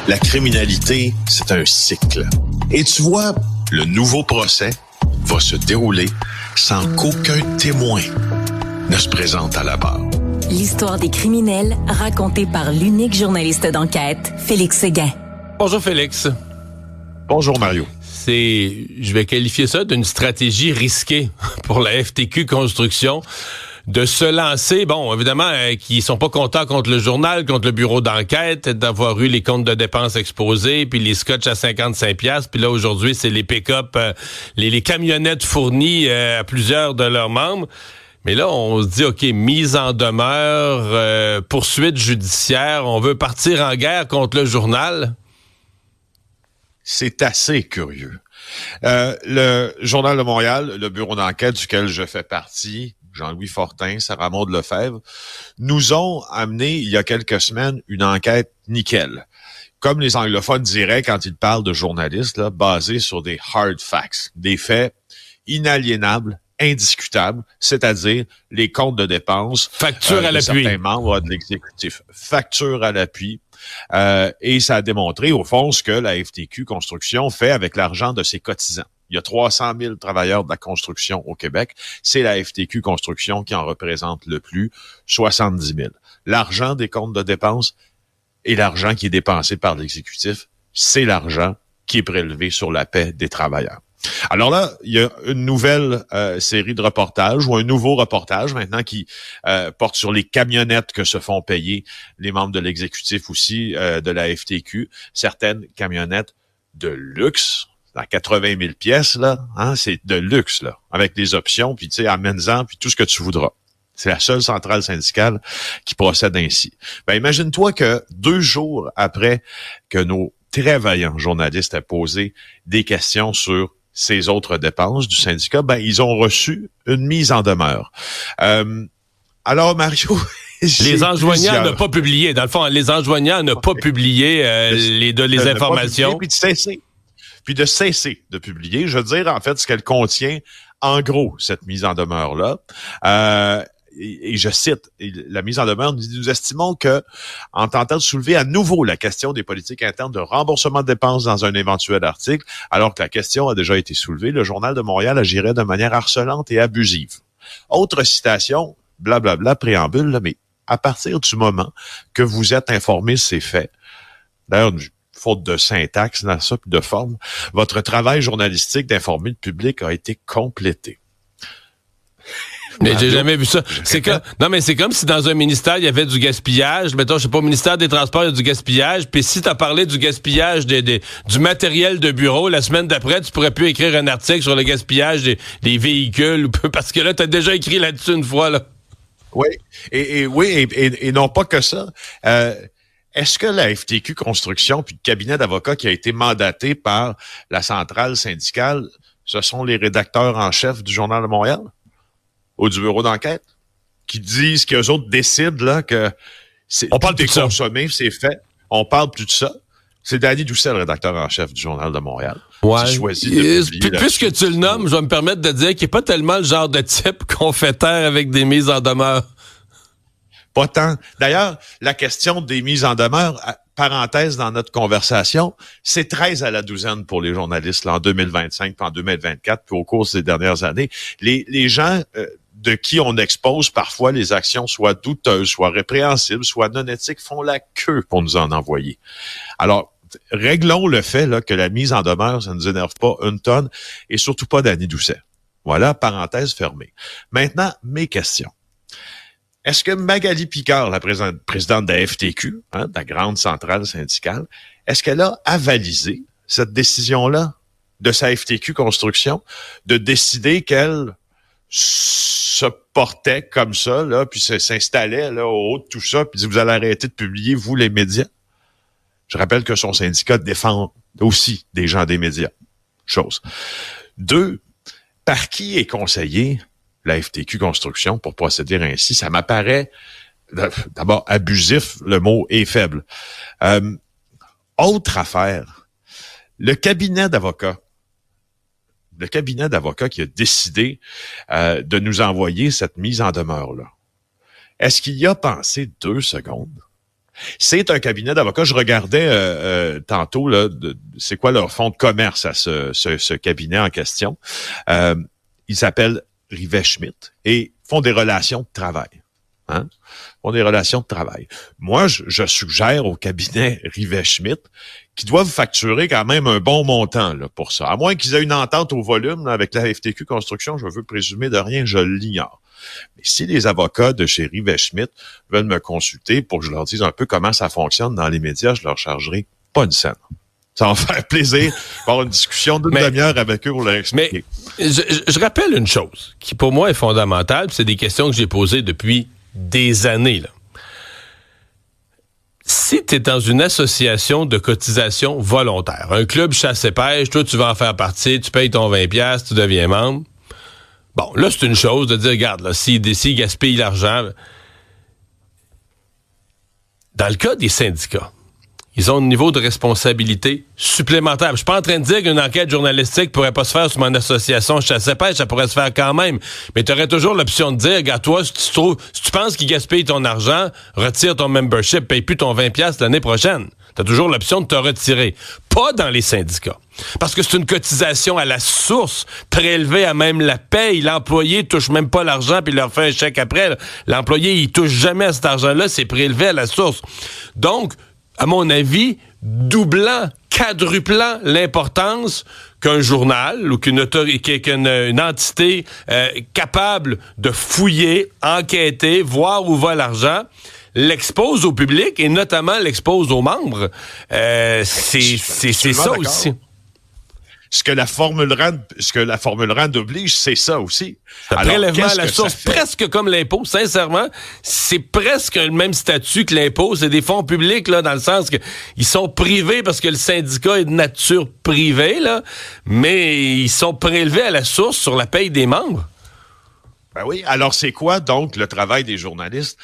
La criminalité, c'est un cycle. Et tu vois, le nouveau procès va se dérouler sans qu'aucun témoin ne se présente à la barre. L'histoire des criminels racontée par l'unique journaliste d'enquête, Félix Séguin. Bonjour Félix. Bonjour Mario. Je vais qualifier ça d'une stratégie risquée pour la FTQ Construction de se lancer, bon, évidemment, qui sont pas contents contre le journal, contre le bureau d'enquête, d'avoir eu les comptes de dépenses exposés, puis les scotch à 55$, puis là, aujourd'hui, c'est les pick-up, les camionnettes fournies à plusieurs de leurs membres. Mais là, on se dit, OK, mise en demeure, poursuite judiciaire, on veut partir en guerre contre le journal. C'est assez curieux. Le Journal de Montréal, le bureau d'enquête duquel je fais partie, Jean-Louis Fortin, Sarah Maud Lefebvre, nous ont amené il y a quelques semaines une enquête nickel. Comme les anglophones diraient quand ils parlent de journalistes, là, basée sur des hard facts, des faits inaliénables, indiscutables, c'est-à-dire les comptes de dépenses facture à l'appui. Certains membres de l'exécutif. Facture à l'appui. Et ça a démontré, au fond, ce que la FTQ Construction fait avec l'argent de ses cotisants. Il y a 300 000 travailleurs de la construction au Québec. C'est la FTQ Construction qui en représente le plus, 70 000. L'argent des comptes de dépenses et l'argent qui est dépensé par l'exécutif, c'est l'argent qui est prélevé sur la paie des travailleurs. Alors là, il y a une nouvelle série de reportages ou un nouveau reportage maintenant qui porte sur les camionnettes que se font payer les membres de l'exécutif aussi de la FTQ. Certaines camionnettes de luxe, à 80 000 pièces là, hein, c'est de luxe là, avec des options, puis tu sais, amène-en, puis tout ce que tu voudras. C'est la seule centrale syndicale qui procède ainsi. Ben imagine-toi que 2 jours après que nos très vaillants journalistes aient posé des questions sur ces autres dépenses du syndicat, ben ils ont reçu une mise en demeure. Alors Mario, les enjoignants à ne pas publier. Dans le fond, les enjoignants à ne pas publier les informations. Puis de cesser de publier. Je veux dire, en fait, ce qu'elle contient, en gros, cette mise en demeure-là. Et je cite, la mise en demeure, nous estimons que, en tentant de soulever à nouveau la question des politiques internes de remboursement de dépenses dans un éventuel article, alors que la question a déjà été soulevée, le Journal de Montréal agirait de manière harcelante et abusive. Autre citation, blablabla, préambule, là, mais à partir du moment que vous êtes informé de ces faits, d'ailleurs, faute de syntaxe dans ça, puis de forme, votre travail journalistique d'informer le public a été complété. Mais j'ai jamais vu ça. C'est comme si dans un ministère, il y avait du gaspillage. Mettons, je sais pas, au ministère des Transports, il y a du gaspillage. Puis si t'as parlé du gaspillage du matériel de bureau, la semaine d'après, tu pourrais plus écrire un article sur le gaspillage des véhicules. Parce que là, t'as déjà écrit là-dessus une fois, là. Oui. Et non pas que ça. Est-ce que la FTQ Construction puis le cabinet d'avocats qui a été mandaté par la centrale syndicale, ce sont les rédacteurs en chef du Journal de Montréal ou du bureau d'enquête qui disent qu'eux autres décident là que on parle plus de ça. Consommé, c'est fait. On parle plus de ça. C'est Danny Doucet, le rédacteur en chef du Journal de Montréal. Ouais. Qui choisit de publier puisque tu le nommes, je vais me permettre de dire qu'il n'est pas tellement le genre de type qu'on fait taire avec des mises en demeure. Pas tant. D'ailleurs, la question des mises en demeure, parenthèse dans notre conversation, c'est 13 à la douzaine pour les journalistes là, en 2025 puis en 2024, puis au cours des dernières années. Les gens de qui on expose parfois les actions soit douteuses, soit répréhensibles, soit non éthiques, font la queue pour nous en envoyer. Alors, réglons le fait là que la mise en demeure, ça ne nous énerve pas une tonne, et surtout pas Danny Doucet. Voilà, parenthèse fermée. Maintenant, mes questions. Est-ce que Magali Picard, la présidente de la FTQ, de la grande centrale syndicale, est-ce qu'elle a avalisé cette décision-là de sa FTQ Construction de décider qu'elle se portait comme ça, là, puis s'installait là, au haut de tout ça, puis dit, vous allez arrêter de publier, vous, les médias? Je rappelle que son syndicat défend aussi des gens des médias. Chose. 2, par qui est conseillé la FTQ Construction pour procéder ainsi? Ça m'apparaît d'abord abusif, le mot est faible. Autre affaire, le cabinet d'avocats qui a décidé de nous envoyer cette mise en demeure-là. Est-ce qu'il y a pensé 2 secondes? C'est un cabinet d'avocats. Je regardais tantôt là, c'est quoi leur fonds de commerce à ce cabinet en question. Il s'appelle Rivet-Schmidt et font des relations de travail. Hein? Font des relations de travail. Moi, je suggère au cabinet Rivet-Schmidt qu'ils doivent facturer quand même un bon montant là, pour ça. À moins qu'ils aient une entente au volume là, avec la FTQ Construction, je veux présumer de rien, je l'ignore. Mais si les avocats de chez Rivet-Schmidt veulent me consulter pour que je leur dise un peu comment ça fonctionne dans les médias, je leur chargerai pas une scène. Ça va me faire plaisir d'avoir une discussion d'une demi-heure avec eux pour leur expliquer. Mais je rappelle une chose qui, pour moi, est fondamentale. C'est des questions que j'ai posées depuis des années. Là. Si tu es dans une association de cotisation volontaire, un club chasse et pêche, toi, tu vas en faire partie, tu payes ton 20$, tu deviens membre. Bon, là, c'est une chose de dire, regarde, là, s'ils gaspillent l'argent. Dans le cas des syndicats, ils ont un niveau de responsabilité supplémentaire. Je suis pas en train de dire qu'une enquête journalistique pourrait pas se faire sur mon association chasse-pêche, ça pourrait se faire quand même. Mais tu aurais toujours l'option de dire, regarde, toi, si tu penses qu'ils gaspillent ton argent, retire ton membership, paye plus ton 20$ l'année prochaine. Tu as toujours l'option de te retirer. Pas dans les syndicats. Parce que c'est une cotisation à la source, prélevée à même la paye. L'employé touche même pas l'argent puis il leur fait un chèque après. L'employé, il touche jamais à cet argent-là, c'est prélevé à la source. Donc, à mon avis, doublant, quadruplant l'importance qu'un journal ou qu'une entité capable de fouiller, enquêter, voir où va l'argent, l'expose au public et notamment l'expose aux membres. C'est ça aussi. Ce que la formule RAND oblige, c'est ça aussi. Le prélèvement à la source, presque comme l'impôt, sincèrement, c'est presque le même statut que l'impôt. C'est des fonds publics, là, dans le sens que ils sont privés parce que le syndicat est de nature privée, là, mais ils sont prélevés à la source sur la paye des membres. Ben oui. Alors, c'est quoi, donc, le travail des journalistes?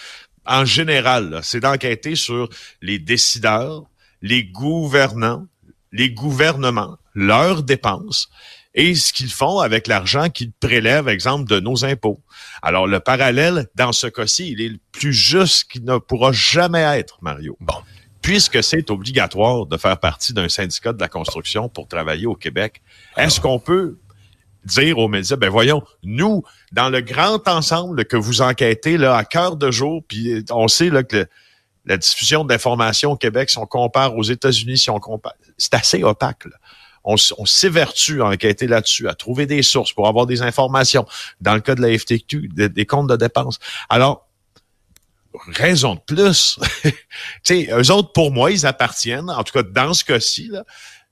En général, là, c'est d'enquêter sur les décideurs, les gouvernants, les gouvernements, leurs dépenses et ce qu'ils font avec l'argent qu'ils prélèvent, exemple, de nos impôts. Alors, le parallèle, dans ce cas-ci, il est le plus juste qu'il ne pourra jamais être, Mario. Bon. Puisque c'est obligatoire de faire partie d'un syndicat de la construction pour travailler au Québec, est-ce qu'on peut dire aux médias, ben voyons, nous, dans le grand ensemble que vous enquêtez là à cœur de jour, puis on sait là que la diffusion d'informations au Québec, si on compare aux États-Unis, si on compare, c'est assez opaque, là. On s'évertue à enquêter là-dessus, à trouver des sources pour avoir des informations. Dans le cas de la FTQ, des comptes de dépenses. Alors, raison de plus. Tu sais, eux autres, pour moi, ils appartiennent, en tout cas dans ce cas-ci, là,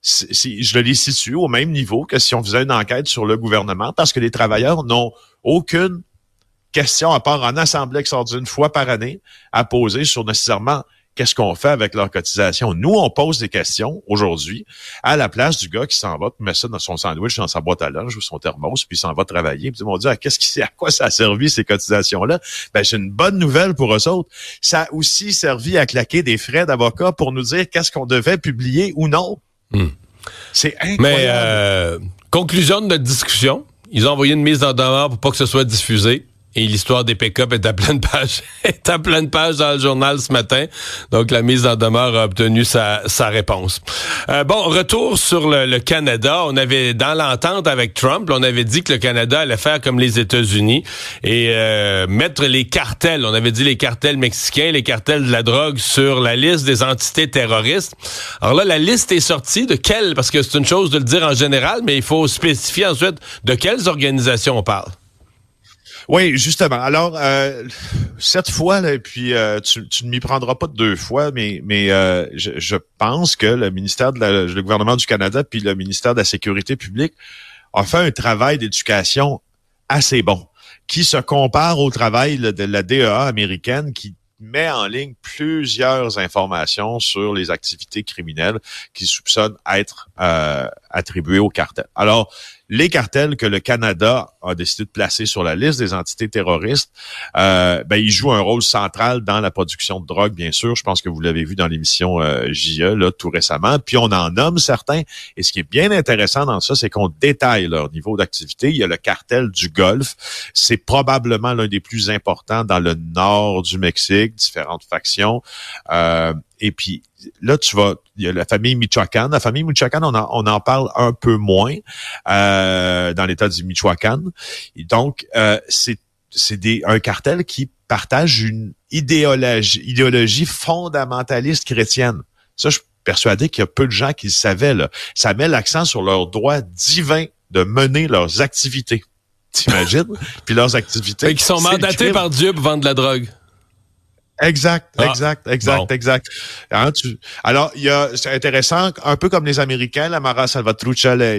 je les situe au même niveau que si on faisait une enquête sur le gouvernement, parce que les travailleurs n'ont aucune question, à part en assemblée extraordinaire une fois par année, à poser sur nécessairement qu'est-ce qu'on fait avec leur cotisation. Nous, on pose des questions aujourd'hui à la place du gars qui s'en va, puis met ça dans son sandwich, dans sa boîte à lunch ou son thermos, puis il s'en va travailler. Puis ils vont dire, à quoi ça a servi ces cotisations-là? Ben, c'est une bonne nouvelle pour eux autres. Ça a aussi servi à claquer des frais d'avocat pour nous dire qu'est-ce qu'on devait publier ou non. C'est incroyable. Mais, conclusion de notre discussion, ils ont envoyé une mise en demeure pour pas que ce soit diffusé. Et l'histoire des pick-up est à pleine page. est à pleine page dans le journal ce matin. Donc, la mise en demeure a obtenu sa réponse. Bon, retour sur le Canada. On avait, dans l'entente avec Trump, on avait dit que le Canada allait faire comme les États-Unis et mettre les cartels. On avait dit les cartels mexicains, les cartels de la drogue sur la liste des entités terroristes. Alors là, la liste est sortie de quelles? Parce que c'est une chose de le dire en général, mais il faut spécifier ensuite de quelles organisations on parle. Oui, justement. Alors, cette fois, là, puis tu ne m'y prendras pas deux fois, mais je pense que le ministère le gouvernement du Canada puis le ministère de la Sécurité publique a fait un travail d'éducation assez bon, qui se compare au travail de la DEA américaine qui met en ligne plusieurs informations sur les activités criminelles qui soupçonnent être attribuées au cartel. Alors, les cartels que le Canada a décidé de placer sur la liste des entités terroristes, ils jouent un rôle central dans la production de drogue, bien sûr. Je pense que vous l'avez vu dans l'émission JE là, tout récemment. Puis on en nomme certains. Et ce qui est bien intéressant dans ça, c'est qu'on détaille leur niveau d'activité. Il y a le cartel du Golfe. C'est probablement l'un des plus importants dans le nord du Mexique, différentes factions. Et puis là, il y a la famille Michoacán. La famille Michoacán, on en parle un peu moins dans l'état du Michoacán. Et donc, c'est un cartel qui partage une idéologie fondamentaliste chrétienne. Ça, je suis persuadé qu'il y a peu de gens qui le savaient, là. Ça met l'accent sur leur droit divin de mener leurs activités. T'imagines? Puis leurs activités. Et qui sont mandatés par Dieu pour vendre de la drogue. Exact. Hein, alors, c'est intéressant, un peu comme les Américains, la Mara Salvatrucha, le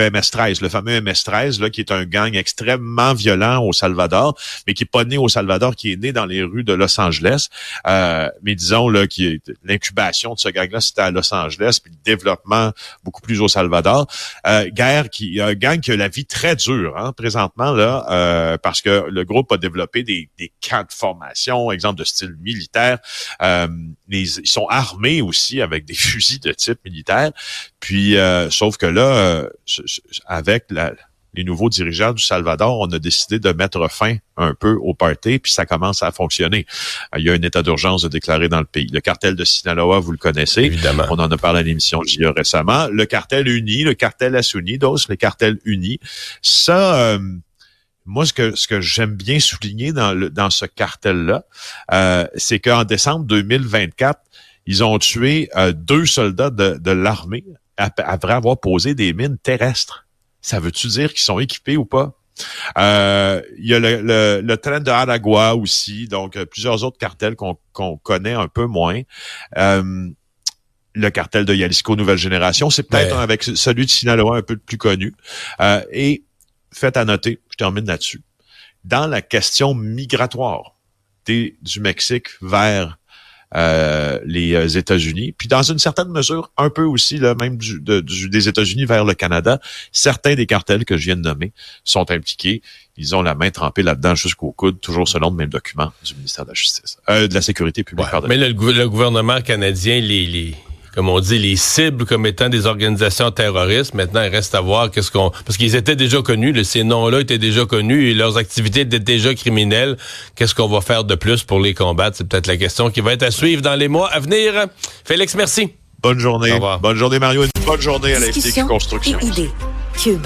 MS-13, le fameux MS-13, là, qui est un gang extrêmement violent au Salvador, mais qui est pas né au Salvador, qui est né dans les rues de Los Angeles. Mais disons, là, l'incubation de ce gang-là, c'était à Los Angeles, puis le développement beaucoup plus au Salvador. Un gang qui a la vie très dure, hein, présentement, là, parce que le groupe a développé des camps de formation, exemple de style militaire. Ils sont armés aussi avec des fusils de type militaire. Puis, sauf que là, avec les nouveaux dirigeants du Salvador, on a décidé de mettre fin un peu au party, puis ça commence à fonctionner. Il y a un état d'urgence déclaré dans le pays. Le cartel de Sinaloa, vous le connaissez. Évidemment. On en a parlé à l'émission JE récemment. Le cartel uni, le cartel Las Unidos, le cartel uni. Ça... moi, ce que j'aime bien souligner dans ce cartel-là, c'est qu'en décembre 2024, ils ont tué 2 soldats de l'armée après avoir posé des mines terrestres. Ça veut-tu dire qu'ils sont équipés ou pas? Il y a le train de Aragua aussi, donc plusieurs autres cartels qu'on connaît un peu moins. Le cartel de Jalisco Nouvelle Génération, c'est peut-être avec celui de Sinaloa un peu plus connu. Et faites à noter, je termine là-dessus, dans la question migratoire du Mexique vers les États-Unis, puis dans une certaine mesure, un peu aussi là, même des États-Unis vers le Canada, certains des cartels que je viens de nommer sont impliqués. Ils ont la main trempée là-dedans jusqu'au coude, toujours selon le même document du ministère de la Justice, de la Sécurité publique. Ouais, mais le gouvernement canadien, comme on dit, les cibles comme étant des organisations terroristes. Maintenant, il reste à voir parce qu'ils étaient déjà connus, ces noms-là étaient déjà connus et leurs activités étaient déjà criminelles. Qu'est-ce qu'on va faire de plus pour les combattre? C'est peut-être la question qui va être à suivre dans les mois à venir. Félix, merci. Bonne journée. Au revoir. Bonne journée, Mario. Bonne journée à la FTQ Construction. Et idées. Cube.